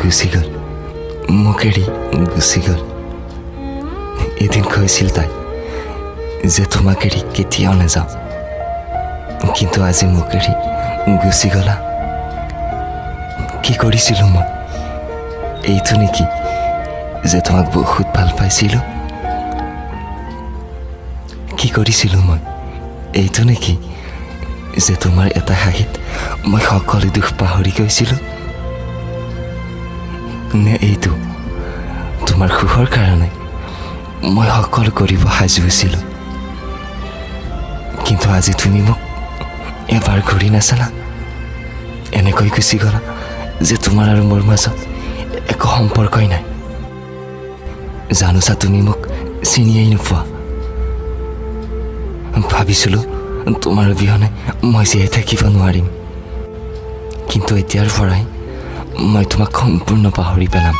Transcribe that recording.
গুচি গ'ল, মোক এৰি গুচি গ'ল। এদিন কৈছিল তাই যে তোমাক এৰি কেতিয়াও নাযাওঁ, কিন্তু আজি মোক এৰি গুচি গ'লা। কি কৰিছিলোঁ মই? এইটো নেকি যে তোমাক বহুত ভাল পাইছিলোঁ? কি কৰিছিলোঁ মই? এইটো নেকি যে তোমাৰ এটা হাঁহিত মই সকলো দুখ পাহৰি গৈছিলোঁ? নে এইটো তোমাৰ সুখৰ কাৰণে মই সকলো কৰিব সাজু আছিলোঁ? কিন্তু আজি তুমি মোক এবাৰ ঘূৰি নাচালা, এনেকৈ গুচি গ'লা যে তোমাৰ আৰু মোৰ মাজত একো সম্পৰ্কই নাই। জানোচা তুমি মোক চিনিয়েই নোপোৱা। ভাবিছিলোঁ তোমাৰ অবিহনে মই জীয়াই থাকিব নোৱাৰিম, কিন্তু এতিয়াৰ পৰাই মই তোমাক সম্পূৰ্ণ পাহৰি পেলাম।